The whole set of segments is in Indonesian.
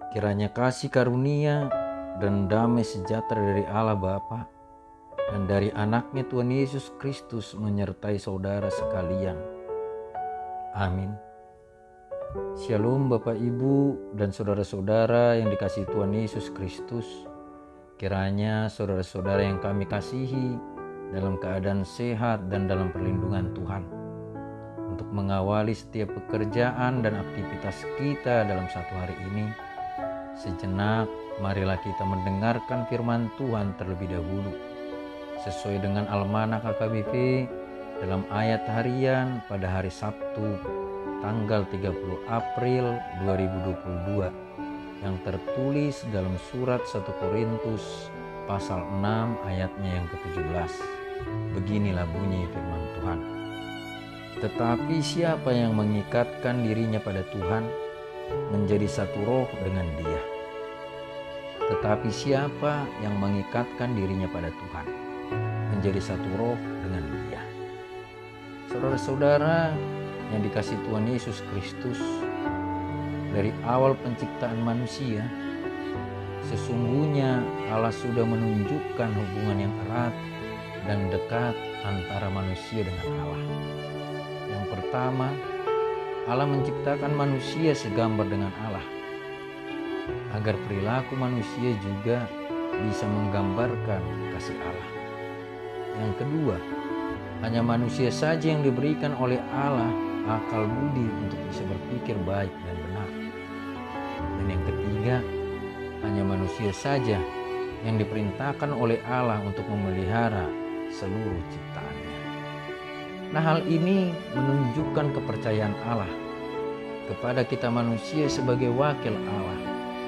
Kiranya kasih karunia dan damai sejahtera dari Allah Bapa dan dari anaknya Tuhan Yesus Kristus menyertai saudara sekalian. Amin. Shalom Bapak Ibu dan saudara-saudara yang dikasihi Tuhan Yesus Kristus. Kiranya saudara-saudara yang kami kasihi dalam keadaan sehat dan dalam perlindungan Tuhan. Untuk mengawali setiap pekerjaan dan aktivitas kita dalam satu hari ini, sejenak marilah kita mendengarkan firman Tuhan terlebih dahulu sesuai dengan Almanak KKBP dalam ayat harian pada hari Sabtu tanggal 30 April 2022 yang tertulis dalam surat 1 Korintus pasal 6 ayatnya yang ke-17. Beginilah bunyi firman Tuhan. Tetapi siapa yang mengikatkan dirinya pada Tuhan menjadi satu roh dengan Dia. Tetapi siapa yang mengikatkan dirinya pada Tuhan menjadi satu roh dengan Dia. Saudara-saudara yang dikasihi Tuhan Yesus Kristus, dari awal penciptaan manusia, sesungguhnya Allah sudah menunjukkan hubungan yang erat dan dekat antara manusia dengan Allah. Yang pertama, Allah menciptakan manusia segambar dengan Allah, agar perilaku manusia juga bisa menggambarkan kasih Allah. Yang kedua, hanya manusia saja yang diberikan oleh Allah akal budi untuk bisa berpikir baik dan benar. Dan yang ketiga, hanya manusia saja yang diperintahkan oleh Allah untuk memelihara seluruh ciptaannya. Nah, hal ini menunjukkan kepercayaan Allah kepada kita manusia sebagai wakil Allah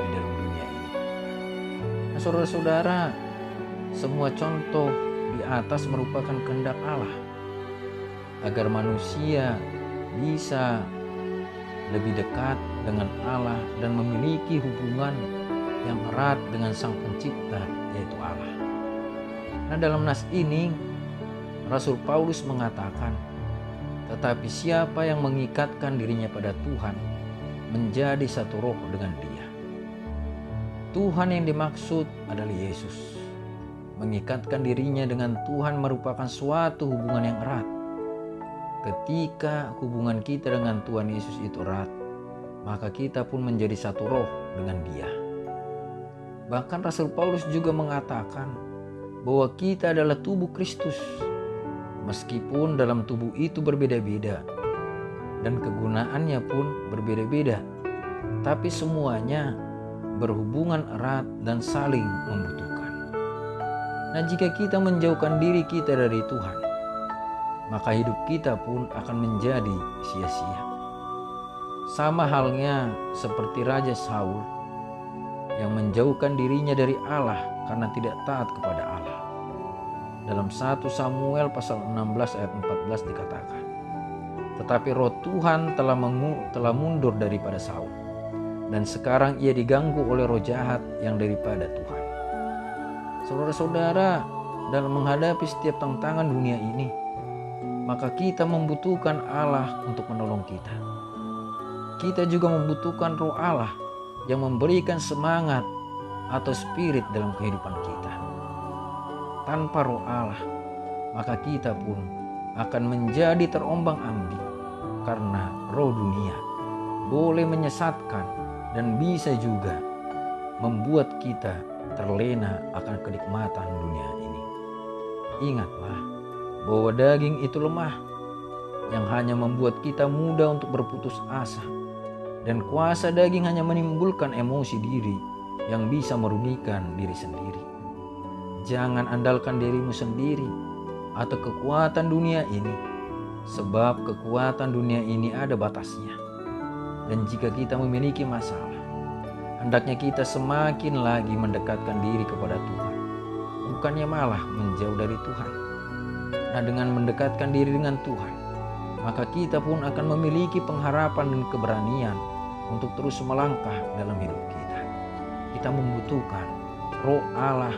di dalam dunia ini. Nah, saudara-saudara, semua contoh di atas merupakan kehendak Allah agar manusia bisa lebih dekat dengan Allah dan memiliki hubungan yang erat dengan Sang Pencipta, yaitu Allah. Nah, dalam nas ini Rasul Paulus mengatakan, tetapi siapa yang mengikatkan dirinya pada Tuhan menjadi satu roh dengan Dia. Tuhan yang dimaksud adalah Yesus. Mengikatkan dirinya dengan Tuhan merupakan suatu hubungan yang erat. Ketika hubungan kita dengan Tuhan Yesus itu erat, maka kita pun menjadi satu roh dengan Dia. Bahkan Rasul Paulus juga mengatakan bahwa kita adalah tubuh Kristus. Meskipun dalam tubuh itu berbeda-beda dan kegunaannya pun berbeda-beda, tapi semuanya berhubungan erat dan saling membutuhkan. Nah, jika kita menjauhkan diri kita dari Tuhan, maka hidup kita pun akan menjadi sia-sia. Sama halnya seperti Raja Saul yang menjauhkan dirinya dari Allah karena tidak taat kepada Allah. Dalam 1 Samuel pasal 16 ayat 14 dikatakan, tetapi roh Tuhan telah mundur daripada Saul, dan sekarang ia diganggu oleh roh jahat yang daripada Tuhan. Saudara-saudara, dalam menghadapi setiap tantangan dunia ini, maka kita membutuhkan Allah untuk menolong kita. Kita juga membutuhkan roh Allah yang memberikan semangat atau spirit dalam kehidupan kita. Tanpa roh Allah, maka kita pun akan menjadi terombang-ambing karena roh dunia boleh menyesatkan dan bisa juga membuat kita terlena akan kenikmatan dunia ini. Ingatlah bahwa daging itu lemah, yang hanya membuat kita mudah untuk berputus asa, dan kuasa daging hanya menimbulkan emosi diri yang bisa merugikan diri sendiri. Jangan andalkan dirimu sendiri atau kekuatan dunia ini, sebab kekuatan dunia ini ada batasnya. Dan jika kita memiliki masalah, hendaknya kita semakin lagi mendekatkan diri kepada Tuhan, bukannya malah menjauh dari Tuhan. Nah, dengan mendekatkan diri dengan Tuhan, maka kita pun akan memiliki pengharapan dan keberanian untuk terus melangkah dalam hidup kita. Kita membutuhkan roh Allah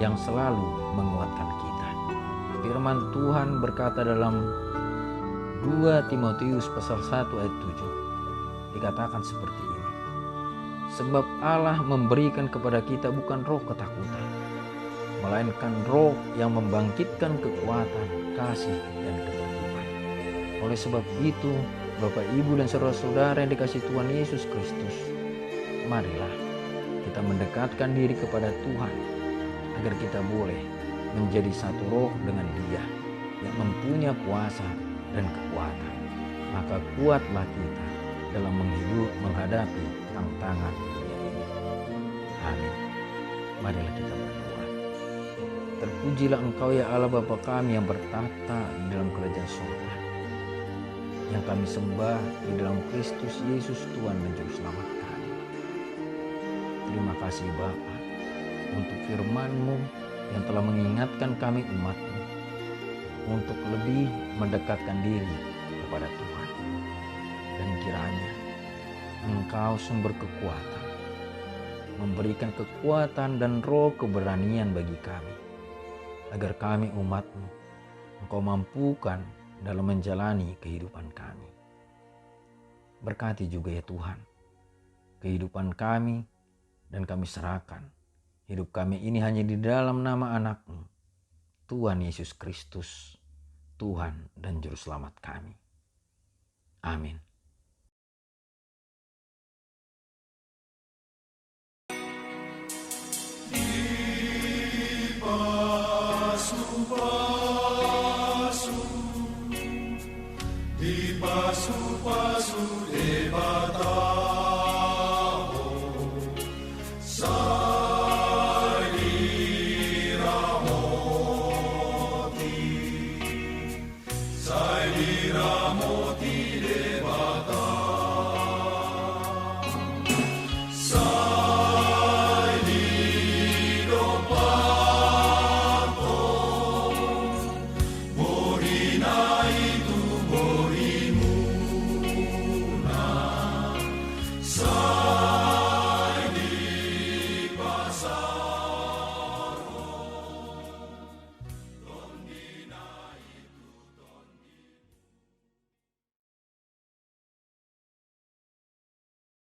yang selalu menguatkan kita. Firman Tuhan berkata dalam 2 Timotius pasal 1 ayat 7, dikatakan seperti ini. Sebab Allah memberikan kepada kita bukan roh ketakutan, melainkan roh yang membangkitkan kekuatan, kasih, dan ketertiban. Oleh sebab itu, Bapak, Ibu, dan saudara-saudara yang dikasihi Tuhan Yesus Kristus, marilah kita mendekatkan diri kepada Tuhan agar kita boleh menjadi satu roh dengan Dia yang mempunyai kuasa dan kekuatan. Maka kuatlah kita dalam menghadapi tantangan dunia ini. Amin. Marilah kita berdoa. Terpujilah Engkau ya Allah Bapa kami yang bertata di dalam kerajaan surga, yang kami sembah di dalam Kristus Yesus Tuhan dan Juru Selamat kami. Terima kasih Bapa untuk firman-Mu yang telah mengingatkan kami umat-Mu untuk lebih mendekatkan diri kepada Tuhan. Dan kiranya Engkau sumber kekuatan, memberikan kekuatan dan roh keberanian bagi kami, agar kami umat-Mu Engkau mampukan dalam menjalani kehidupan kami. Berkati juga ya Tuhan kehidupan kami, dan kami serahkan hidup kami ini hanya di dalam nama anak-Mu, Tuhan Yesus Kristus, Tuhan dan Juru Selamat kami. Amin. Pasu de bataho Sai dira